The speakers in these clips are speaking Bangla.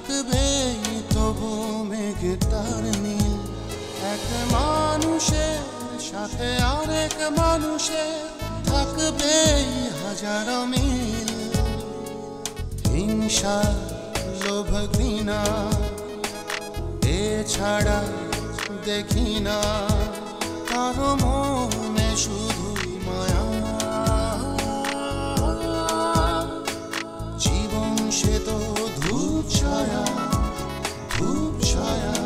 থাকবে তবু মেঘটার নীল। এক মানুষের সাথে আরেক মানুষের থাকবে হাজারো মিল। হিংসা লোভ ঘৃণা এছাড়া দেখি না কারো মনে শুধুই মায়া। জীবন সে তো ধূপ ছায়া, ধূপ ছায়া।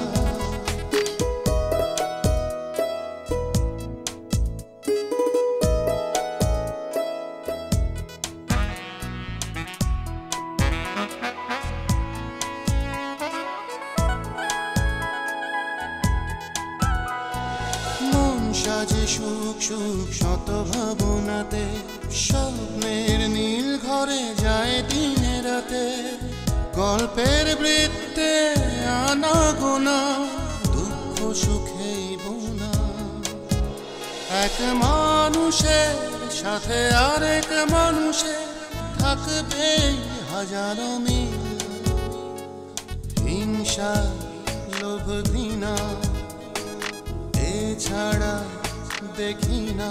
সাজে সুখ সুখ শত ভাবনাতে, স্বপ্নের নীল ঘরে যায় দিনে রাতে। গল্পের বৃত্তে আনা গোনা দুঃখ সুখেই বোনা। এক মানুষের সাথে আরেক মানুষের থাকবে হাজারো মিল। হিংসা লোভ ঘৃণা এছাড়া দেখি না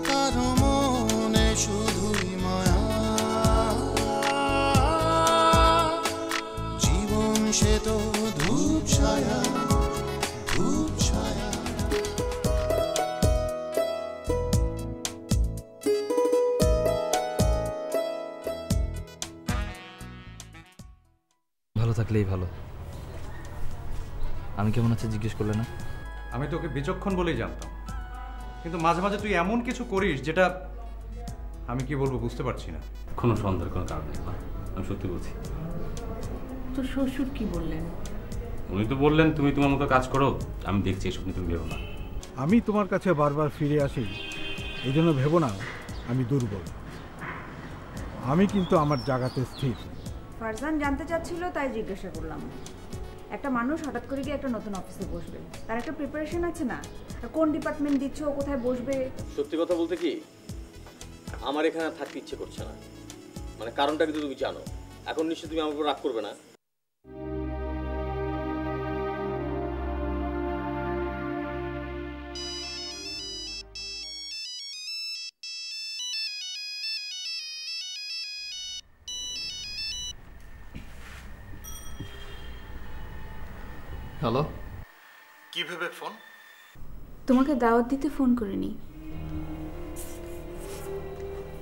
কারো মনে শুধুই মায়া। জীবন সে তো ধূপ ছায়া, ধূপ ছায়া। ভালো থাকলেই ভালো। আমি কেমন আছি জিজ্ঞেস করলে না? আমি তোকে বিচক্ষণ বলেই জানতাম, কিন্তু মাঝে মাঝে তুই এমন কিছু করিস যেটা আমি কি বলবো বুঝতে পারছি না। কোনো সন্দেহের কোনো কারণ নেই, আমি সত্যি বলছি। তোর শ্বশুর কি বললেন? উনি তো বললেন তুমি তোমার মতো কাজ করো, আমি দেখছি এসব নিয়ে তুমি ভেবো না। আমি তোমার কাছে বারবার ফিরে আসি, এই জন্য ভেবো না আমি দুর্বল। আমি কিন্তু আমার জায়গাতে স্থির। ফারজান জানতে চাচ্ছিল তাই জিজ্ঞাসা করলাম। একটা মানুষ হঠাৎ করে গিয়ে একটা নতুন অফিসে বসবে, তার একটা প্রিপারেশন আছে না? কোন ডিপার্টমেন্ট দিচ্ছ, কোথায় বসবে? সত্যি কথা বলতে কি, আমার এখানে থাকতে ইচ্ছে করছে না। মানে কারণটা কিন্তু তুমি জানো। এখন নিশ্চয়ই তুমি আমার উপর রাগ করবে না। হ্যালো, কি ভেবে ফোন? তোমাকে দাওয়াত দিতে ফোন করিনি,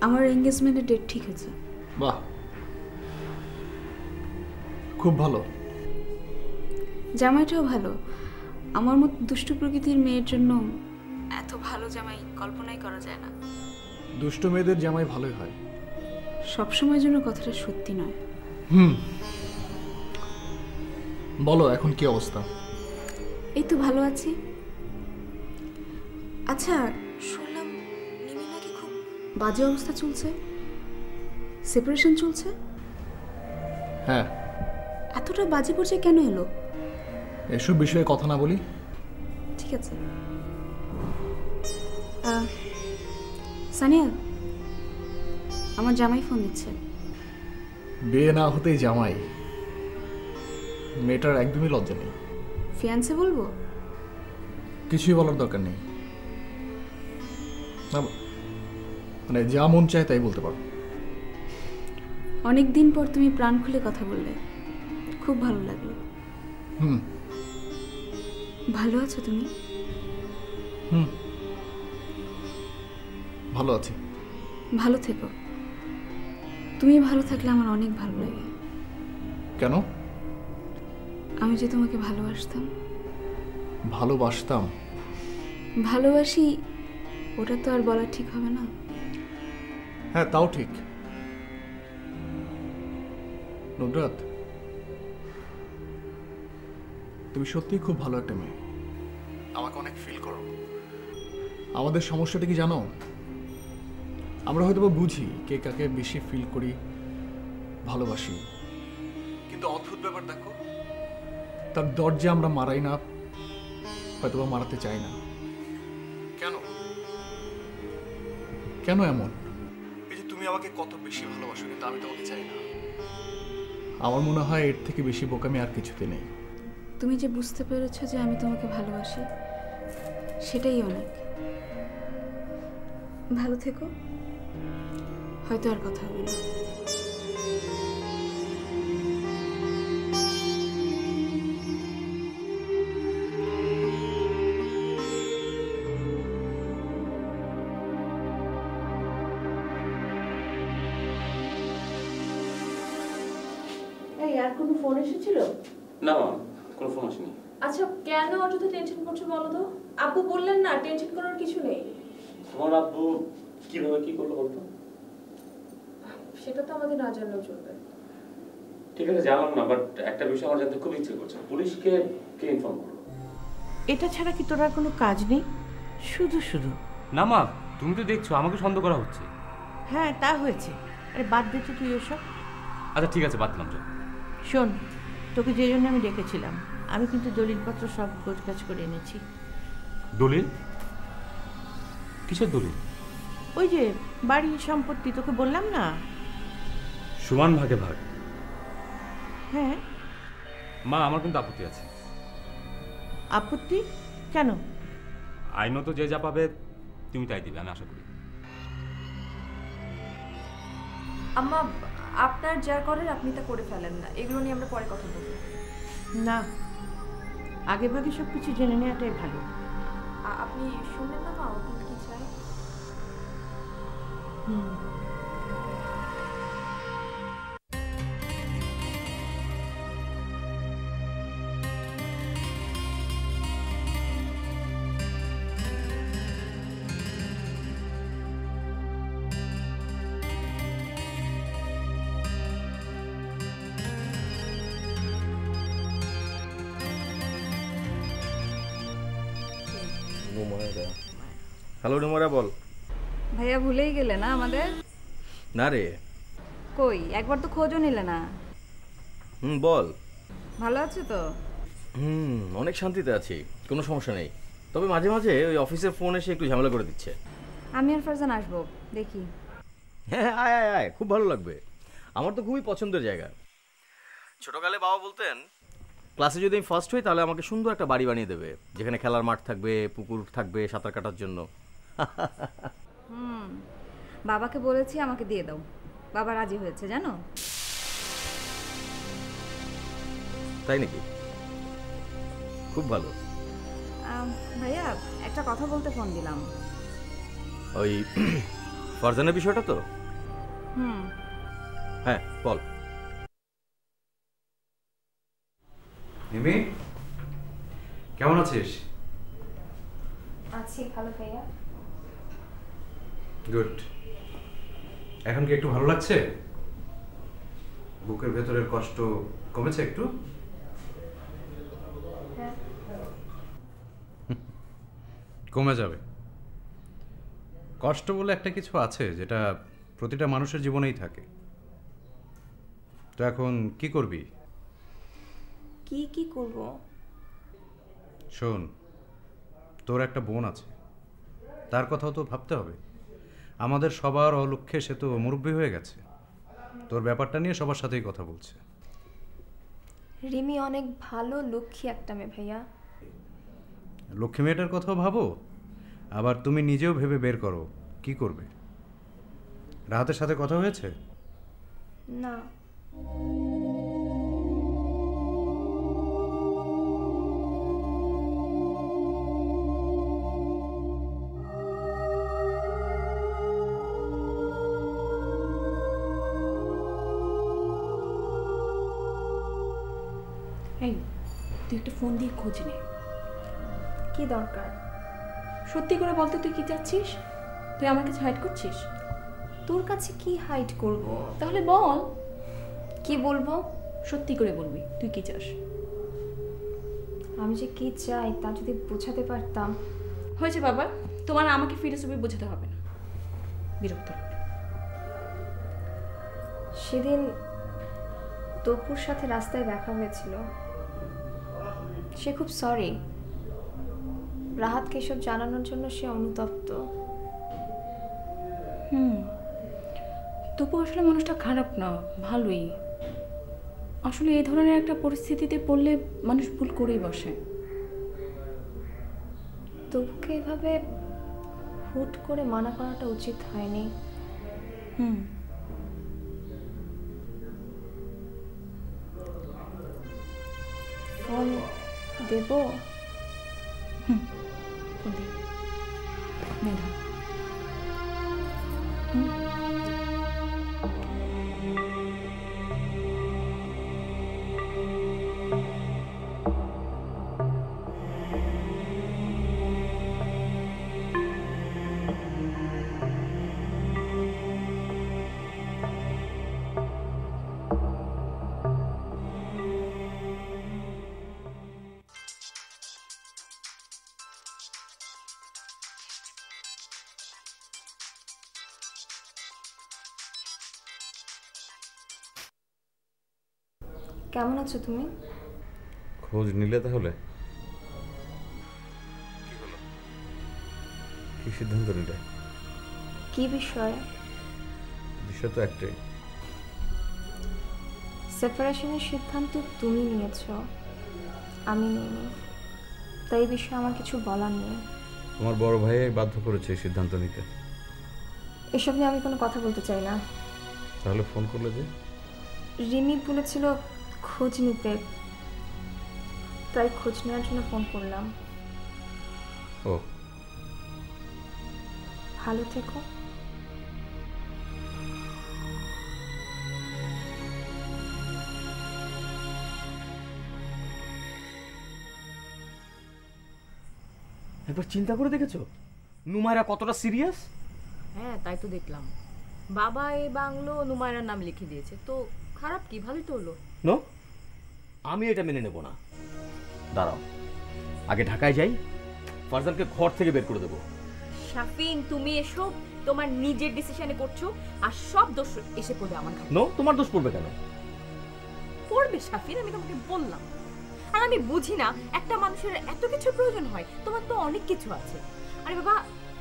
আমার এনগেজমেন্টের ডেট ঠিক আছে। বাহ, খুব ভালো। জামাইটাও ভালো। আমার মতো দুষ্টু প্রকৃতির মেয়ের জন্য এত ভালো জামাই কল্পনাই করা যায় না। দুষ্ট মেয়েদের জামাই ভালোই হয়। সবসময়ের জন্য কথাটা সত্যি নয়। বলো এখন কি অবস্থা? এই তো ভালো আছি। আচ্ছা, শুনলাম নিমি নাকি খুব বাজে অবস্থা চলছে, সেপারেশন চলছে। হ্যাঁ। এতটা বাজে পর্যায়ে কেন এলো? এসব বিষয়ে কথা না বলি। ঠিক আছে। সানিয়া, আমার জামাই ফোন দিচ্ছে। বিয়ে না হতেই জামাই? মেয়েটার একদমই লজ্জা নেই। ফিয়ান্সে বলবো? কিছুই বলার দরকার নেই, মানে যা মন চায় তাই বলতে পারো। অনেক দিন পর তুমি প্রাণ খুলে কথা বললে, খুব ভালো লাগলো। ভালো আছো তুমি? ভালো আছি। ভালো থেকো। তুমি ভালো থাকলে আমার অনেক ভালো লাগে। কেন? আমি যে তোমাকে ভালোবাসতাম। ভালোবাসতাম? ভালোবাসি, ওটা তো আর বলা ঠিক হবে না। হ্যাঁ, তাও ঠিক। নুসরাত, তুমি সত্যিই খুব ভালো একটা মেয়ে। আমাকে অনেক ফিল করো। আমাদের সমস্যাটা কি জানো? আমরা হয়তো বুঝি কে কাকে বেশি ফিল করি, ভালোবাসি, কিন্তু অদ্ভুত ব্যাপার দেখো, তার দরজা আমরা মারাই না, হয়তো মারাতে চাই না। কেন? কেন এমন? এই যে তুমি আমাকে কত বেশি ভালোবাসো, কিন্তু আমি তোমাকে চাই না। আমার মনে হয় এর থেকে বেশি বোকামি আর কিছুতে নেই। তুমি যে বুঝতে পেরেছো যে আমি তোমাকে ভালোবাসি, সেটাই অনেক। ভালো থেকো, হয়তো আর কথা হবে না। আর কোনো ফোন এসেছিল? না মা, কোনো ফোন আসেনি। আচ্ছা, কেন অযথা টেনশন করছো বলো তো? আব্বু বললেন না টেনশন করার কিছু নেই। তোমার আব্বু কিভাবে কি করলো বলতো? সেটা তো আমাদের না জানলেও চলবে। ঠিক আছে, জানলাম না, বাট একটা বিষয় আমার জানতে খুব ইচ্ছে করছে। পুলিশকে কে ইনফর্ম করলো? এটা ছাড়া কি তোর আর কোনো কাজ নেই? শুধু শুধু। না মা, তুমি তো দেখছো আমাকে সন্দেহ করা হচ্ছে। হ্যাঁ, তা হয়েছে। আরে বাদ দে তো তুই ওসব। আচ্ছা ঠিক আছে, বাদ দিলাম। শোন, তোকে যে জন্য আমি ডেকেছিলাম, আমি কিন্তু দলিলপত্র সব গোছগাছ করে এনেছি। দলিল? কিসের দলিল? ওই যে বাড়ি সম্পত্তি, তোকে বললাম না। সমান ভাগে ভাগ? হ্যাঁ। মা, আমার কিন্তু আপত্তি আছে। আপত্তি কেন? আইনত যে যা পাবে তুমি তাই দিবে, আমি আশা করি। আম্মা, আপনার যা করার আপনি তা করে ফেলেন না, এগুলো নিয়ে আমরা পরে কথা বলবো। না, আগে ভাগে সব কিছু জেনে নেওয়াটাই ভালো। আপনি শুনলেন না মা, ওখানে কি চাই? হ্যালো ডুমরা, বল। ভাইয়া ভুলেই গেলে না আমাদের? না রে। কই, একবার তো খোঁজও নিলে না। বল। ভালো আছে তো? অনেক শান্তিতে আছি, কোনো সমস্যা নেই। তবে মাঝে মাঝে ওই অফিসের ফোন এসে একটু ঝামেলা করে দিচ্ছে। আমি আর ফারজান আসবো, দেখি। হ্যাঁ, আয় আয় আয়, খুব ভালো লাগবে। আমার তো খুবই পছন্দের জায়গা। ছোটকালে বাবা বলতেন, ক্লাসে যদি আমি ফার্স্ট হই তাহলে আমাকে সুন্দর একটা বাড়ি বানিয়ে দেবে, যেখানে খেলার মাঠ থাকবে, পুকুর থাকবে সাঁতার কাটার জন্য। বাবাকে বলেছি আমাকে দিয়ে দাও, বাবা রাজি হয়েছে জানো। তাই নাকি? খুব ভালো। ভাইয়া, একটা কথা বলতে ফোন দিলাম। ওই ফারজানের বিষয়টা তো? হ্যাঁ, বল। মিমি, কেমন আছিস? আছি ভালো ভাইয়া। গুড। এখন কি একটু ভালো লাগছে? বুকের ভেতরের কষ্ট কমেছে একটু? কমে যাবে। কষ্ট বলে একটা কিছু আছে যেটা প্রতিটা মানুষের জীবনেই থাকে। তো এখন কি করবি? কি করব? শোন, তোর একটা বোন আছে, তার কথাও তো ভাবতে হবে। আমাদের সবার অলক্ষ্যে সে তো মুরব্বী হয়ে গেছে, তোর ব্যাপারটা নিয়ে সবার সাথেই কথা বলছে। রিমি অনেক ভালো লক্ষ্মী একটা মেয়ে ভাইয়া। লক্ষ্মী মেয়েটার কথাও ভাবো, আবার তুমি নিজেও ভেবে বের করো কি করবে। রাহাতের সাথে কথা হয়েছে? না। এই, তুই একটা ফোন দিয়ে খোঁজ নে। কি দরকার? সত্যি করে বলতে তুই কি চাচ্ছিস? তুই আমার কাছে হাইড করছিস? তোর কাছে কি হাইড করব? তাহলে বল। কি বলবো? সত্যি করে বলবি তুই কি চাস। আমি যে কি চাই তা যদি বোঝাতে পারতাম। হয়েছে বাবা, তোমার আমাকে ফিলোসফি বোঝাতে হবে না, বিরক্ত লাগে। সেদিন তপুর সাথে রাস্তায় দেখা হয়েছিল, সে খুব সরি। রাহাতকে এসব জানানোর জন্য সে অনুতপ্ত। তবু আসলে মানুষটা খারাপ না, ভালোই। আসলে এই ধরনের একটা পরিস্থিতিতে পড়লে মানুষ ভুল করেই বসে। তবুকে এভাবে হুট করে মানা করাটা উচিত হয়নি। ফোন দেব? কেমন আছো তুমি? খোঁজ নিলে তাহলে? কি হলো? কি সিদ্ধান্ত নিলে? কি বিষয়ে? বিষয় তো একটাই। সেপারেশনের সিদ্ধান্ত তুমি নিয়েছো, আমি নিইনি, তাই এই বিষয়ে আমার কিছু বলার নেই। তোমার বড় ভাই বাধ্য করেছে এই সিদ্ধান্ত নিতে। এসব নিয়ে আমি কোনো কথা বলতে চাই না। তাহলে ফোন করলে যে? রিমি বলেছিল খোঁজ নিতে, তাই খোঁজ নেওয়ার জন্য ফোন করলাম। ও, ভালো থেকো। একবার চিন্তা করে দেখেছো নুমায়রা কতটা সিরিয়াস? হ্যাঁ, তাই তো দেখলাম। বাবা এই বাংলো নুমায়রার নাম লিখে দিয়েছে, তো খারাপ কি, ভালোই তো হলো। নো, আমি এটা মেনে নেব না। দাঁড়াও, আগে ঢাকায় যাই, ফারজানকে ঘর থেকে বের করে দেবো। শাফিন, তুমি এসব তোমার নিজের ডিসিশনে করছো, আর সব দোষ এসে পড়বে আমার ঘাড়ে। নো, তোমার দোষ পড়বে কেন? পড়বে শাফিন, আমি তোমাকে বললাম। আর আমি বুঝি না একটা মানুষের এত কিছু প্রয়োজন হয়, তোমার তো অনেক কিছু আছে। আরে বাবা,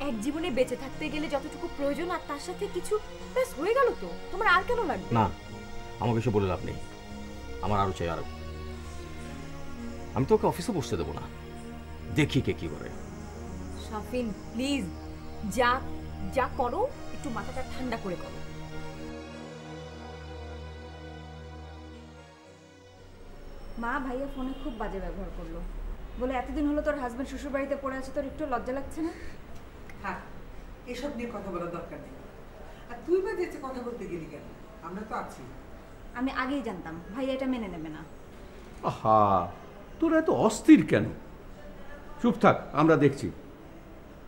এক জীবনে বেঁচে থাকতে গেলে যতটুকু প্রয়োজন আর তার সাথে কিছু ব্যাস হয়ে গেল, তো তোমার আর কেন লাগবে? না, আমাকে এসব বলে লাভ নেই, আমার আরো চাই আরো। আমি তো ওকে অফিসে বসতে দেবো না, দেখি কে কি করে। শাফিন প্লিজ, যা যা করো একটু মাথাটা ঠান্ডা করে করো। মা ভাইয়া ফোনে খুব বাজে ব্যবহার করলো, বলে এতদিন হলো তোর হাজবেন্ড শ্বশুর বাড়িতে পড়ে আছে, তোর একটু লজ্জা লাগছে না? হ্যাঁ, এসব নিয়ে কথা বলার দরকার নেই। আর তুই বা যেতে কথা বলতে গেলি কেন? আমরা তো আছি। আমি আগেই জানতাম ভাইয়া এটা মেনে নেবে না। আহা, তোরা এত অস্থির কেন? চুপ থাক, আমরা দেখছি।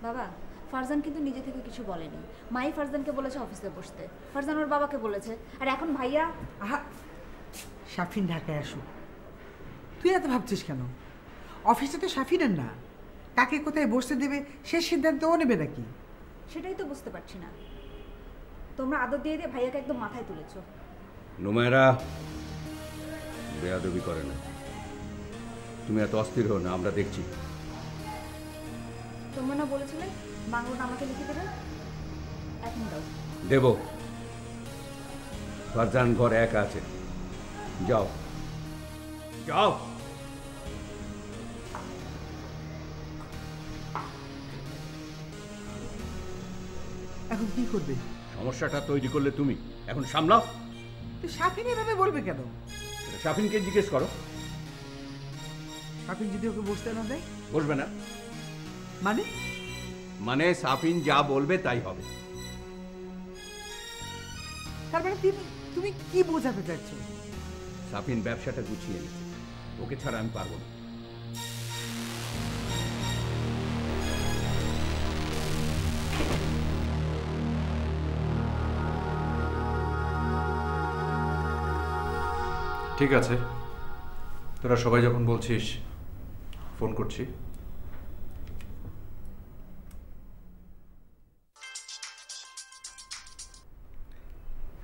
বাবা, ফারজান কিন্তু নিজে থেকে কিছু বলেনি। মাই ফারজানকে বলেছে অফিসে বসতে, ফারজান ওর বাবাকে বলেছে, আর এখন ভাইয়া। আহা, শাফিন ঢাকায় আসুক, তুই এত ভাবছিস কেন? অফিসে তো শাফিনের না, কাকে কোথায় বসতে দেবে সে সিদ্ধান্ত ও নেবে নাকি? সেটাই তো বুঝতে পারছি না। তোমরা আদর দিয়ে দিয়ে ভাইয়াকে একদম মাথায় তুলেছো। নুমায়রা বেয়াদবি করে না, তুমি এত অস্থির হও না, আমরা দেখছি। তোমরা না বলেছিলে বাংলাটা আমাকে লিখে দেবে, এখন দাও। দেব। ফারজান ঘরে একা আছে, যাও যাও। এখন কি করবে? সমস্যাটা তৈরি করলে তুমি, এখন সামলাও। তো শাফিন এভাবে বলবে কেন? শাফিনকে জিজ্ঞেস করো। শাফিন যদি ওকে বসতে না দেয়? বসবে না মানে? মানে শাফিন যা বলবে তাই হবে। তার মানে তুমি কি বোঝাতে চাচ্ছ? শাফিন ব্যবসাটা গুছিয়ে নিচ্ছে, ওকে ছাড়া আমি পারবো না। ঠিক আছে, তোরা সবাই যখন বলছিস, ফোন করছি।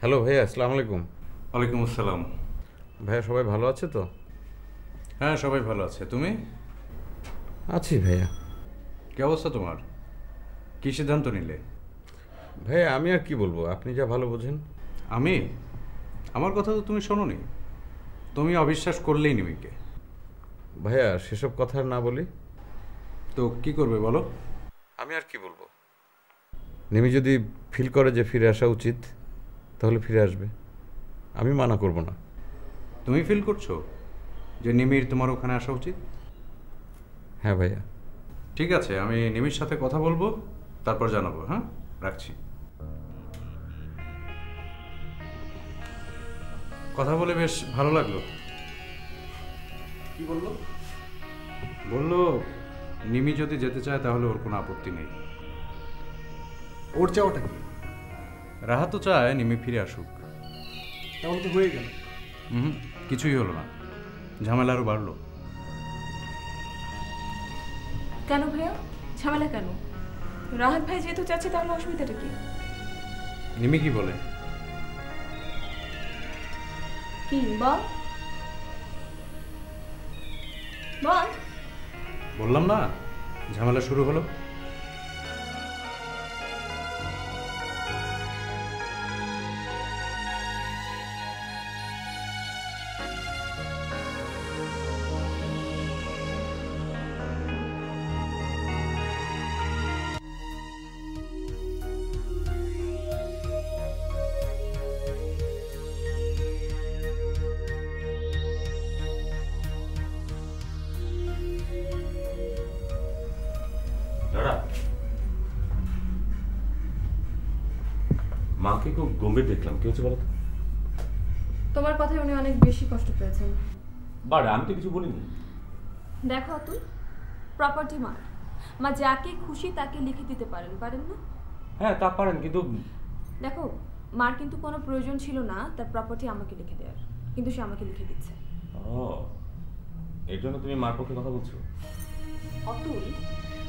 হ্যালো ভাইয়া, আসসালামু আলাইকুম। ওয়ালাইকুম আসসালাম। ভাইয়া সবাই ভালো আছে তো? হ্যাঁ, সবাই ভালো আছে। তুমি? আছি ভাইয়া। কি অবস্থা তোমার? কি সিদ্ধান্ত নিলে? ভাইয়া আমি আর কি বলবো, আপনি যা ভালো বোঝেন। আমি? আমার কথা তো তুমি শোনোনি। তুমি অবিশ্বাস করলেই নিমিকে। ভাইয়া সেসব কথা আর না বলি তো কি করবে বলো? আমি আর কি বলবো, নিমি যদি ফিল করে যে ফিরে আসা উচিত তাহলে ফিরে আসবে, আমি মানা করব না। তুমি ফিল করছো যে নিমির তোমার ওখানে আসা উচিত? হ্যাঁ ভাইয়া। ঠিক আছে, আমি নিমির সাথে কথা বলবো, তারপর জানাবো। হ্যাঁ, রাখছি। কথা বলে বেশ ভালো লাগলো। কি বললো? বললো নিমি যদি যেতে চায় তাহলে ওর কোনো আপত্তি নেই। ওর চাওয়াটা কি? রাহা তো চায় নিমি ফিরে আসুক। তাহলে তো হয়ে গেল। কিছুই হলো না, ঝামেলা আরও বাড়লো। কেন ভাইয়া, ঝামেলা কেন? রাহাত ভাই যেহেতু চাচ্ছে তাহলে অসুবিধাটা কি? নিমি কি বলে? কি বল বল। বললাম না, ঝামেলা শুরু হলো। মাকে খুব গম্ভীর দেখলাম, কি হচ্ছে বলো তো? তোমার কথায় উনি অনেক বেশি কষ্ট পেয়েছেন। বারে আমি তো কিছু বলিনি। দেখো অতুল, প্রপার্টি মা, মা যাকে খুশি তাকে লিখে দিতে পারেন, পারেন না? হ্যাঁ তা পারেন, কিন্তু দেখো মার কিন্তু কোনো প্রয়োজন ছিল না তার প্রপার্টি আমাকে লিখে দেওয়ার, কিন্তু সে আমাকে লিখে দিচ্ছে। ও, এর জন্য তুমি মার পক্ষে কথা বলছো? অতুল,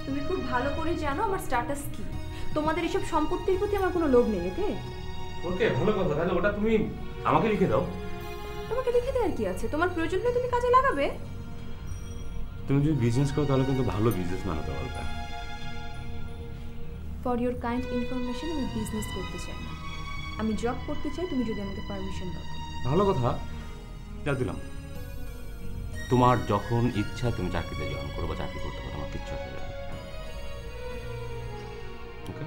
তুমি খুব ভালো করে জানো আমার স্ট্যাটাস কি। তোমাদের এসব সম্পত্তির প্রতি আমার কোনো লোভ নেই। ওকে ওকে, ভালো কথা। তাহলে ওটা তুমি আমাকে লিখে দাও। তোমাকে লিখে দেওয়ার কি আছে? তোমার প্রয়োজন হলে তুমি কাজে লাগাবে। তুমি যদি বিজনেস করো তাহলে কিন্তু ভালো বিজনেসম্যান হতে পারবে। ফর ইওর কাইন্ড ইনফরমেশন, আমি বিজনেস করতে চাই না, আমি জব করতে চাই। তুমি যদি আমাকে পারমিশন দাও। ভালো কথা, যা দিলাম। তোমার যখন ইচ্ছা তুমি চাকরিতে জয়েন করো বা চাকরি করতে পারো, আমার কিচ্ছু আসে যায় না। ওকে?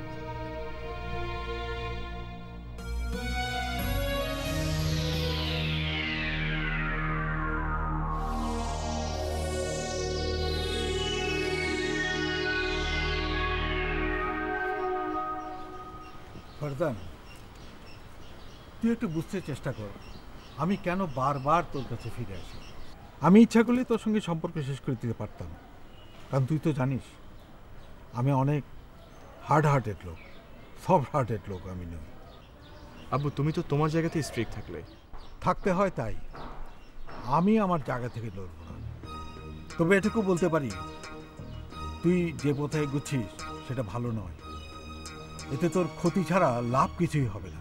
ফারজান, তুই একটু বুঝতে চেষ্টা কর আমি কেন বারবার তোর কাছে ফিরে আসি। আমি ইচ্ছা করলে তোর সঙ্গে সম্পর্ক শেষ করে দিতে পারতাম, কারণ তুই তো জানিস আমি অনেক হার্ড হার্টেড লোক, সফট হার্টেড লোক আমি নই। আব্বু, তুমি তো তোমার জায়গাতে স্ট্রিক্ট থাকতে হয়, তাই আমি আমার জায়গা থেকে লড়ব না। তবে এটুকু বলতে পারি, তুই যে পথে এগুচ্ছিস সেটা ভালো নয়। এতে তোর ক্ষতি ছাড়া লাভ কিছুই হবে না।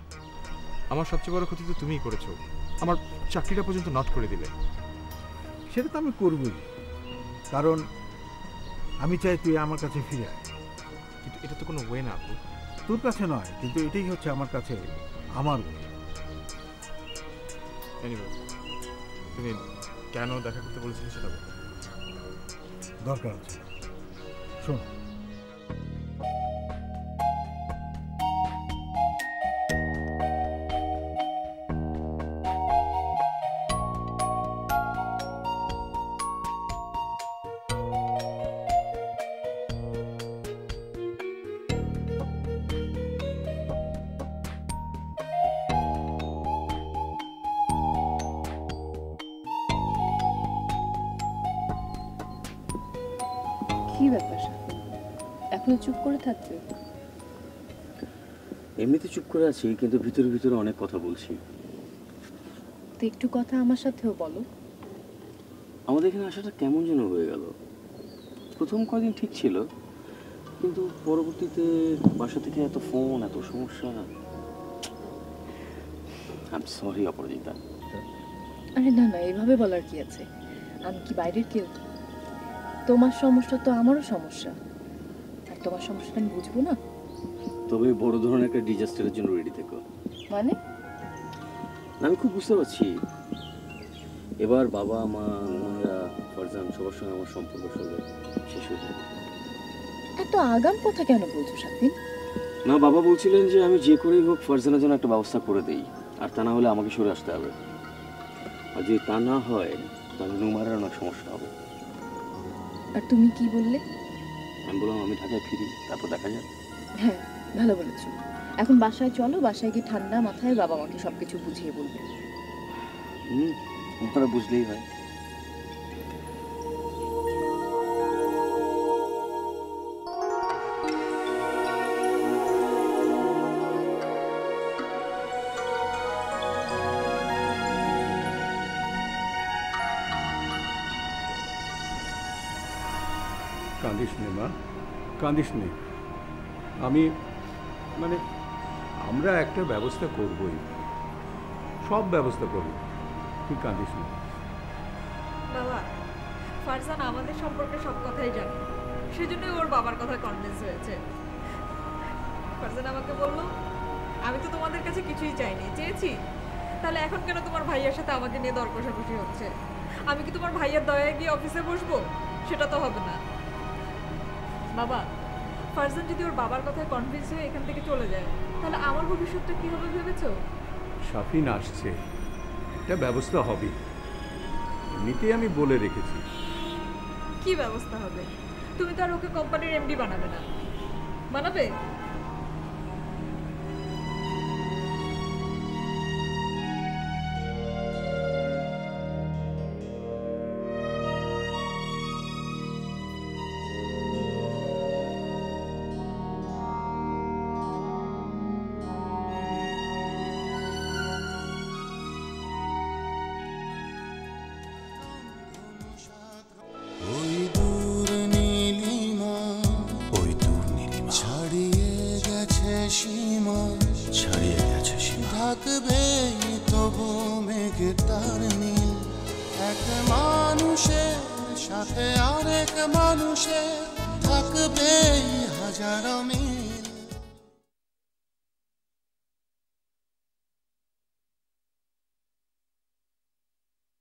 আমার সবচেয়ে বড় ক্ষতি তো তুমিই করেছো, আমার চাকরিটা পর্যন্ত নট করে দিলে। সেটা তো আমি করবই, কারণ আমি চাই তুই আমার কাছে ফিরে আয়। কিন্তু এটা তো কোনো ওয়ে না আব্বু। তোর কাছে নয়, কিন্তু এটাই হচ্ছে আমার কাছে আমার ওয়ে। এনিওয়ে, তুমি কেন দেখা করতে বলেছিলে সেটা বলো। দরকার আছে, শোন। কি ব্যাপার, এখনো চুপ করে থাকবে? এমনিতে চুপ করে আছি, কিন্তু ভিতরে ভিতরে অনেক কথা বলছি। তো একটু কথা আমার সাথেও বলো। আমাদের এখানে আসাটা কেমন যেন হয়ে গেল। প্রথম কয়েকদিন ঠিক ছিল, কিন্তু পরবর্তীতে বাসা থেকে এত ফোন, এত সমস্যা। আই এম সরি অপরাজিতা। আরে না না, এভাবে বলার কি আছে? আমি কি বাইরের কেউ? তোমার সমস্যা তো আমারও সমস্যা, আর তোমার সমস্যাটা আমি বুঝবো না? তবে বড় ধরনের একটা ডিজাস্টারের জন্য রেডি থেকো। মানে? আমি খুব বুঝতে পারছি এবার বাবা মা ওনারা ফারজান সবার সঙ্গে আমার সম্পর্ক আসলে শেষ হয়ে যাবে। এত আগাম কথা কেন বলছো শাফিন? না, বাবা বলছিলেন যে আমি যে করেই হোক ফারজানের জন্য একটা ব্যবস্থা করে দেই, আর তা না হলে আমাকে সরে আসতে হবে। আর যদি তা না হয় তাহলে নুমারের অনেক সমস্যা হবে। আর তুমি কি বললে? আমি বললাম আমি ঢাকায় ফিরি, তারপর দেখা যাবে। হ্যাঁ, ভালো বলেছো। এখন বাসায় চলো, বাসায় গিয়ে ঠান্ডা মাথায় বাবা মাকে সবকিছু বুঝিয়ে বলবে। ওনারা বুঝলেই হয়। কাঁদিস নে মা, কাঁদিস নে। আমি আমরা একটা ব্যবস্থা করবই, সব ব্যবস্থা করব, তুই কাঁদিস না। বাবা, ফারজান আমাদের সম্পর্কে সব কথাই জানে, সেজন্যই ওর বাবার কথা কনভিন্স হয়েছে। ফারজান আমাকে বলল, আমি তো তোমাদের কাছে কিছুই চাইনি, চেয়েছি তাহলে এখন কেন তোমার ভাইয়ের সাথে আমাকে নিয়ে দর কষাকষি হচ্ছে? আমি কি তোমার ভাইয়ের দয়ায় গিয়ে অফিসে বসবো? সেটা তো হবে না। বাবা, ফারজান যদি ওর বাবার কথায় কনভিন্স হয়ে এখান থেকে চলে যায়, তাহলে আমার ভবিষ্যৎটা কি হবে ভেবেছো? শাফিন আসছে, একটা ব্যবস্থা হবে, এমনিতেই আমি বলে রেখেছি। কি ব্যবস্থা হবে? তুমি তো আর ওকে কোম্পানির এমডি বানাবে না। বানাবে? সাথে আরেক মানুষের থাকবে হাজার মিল।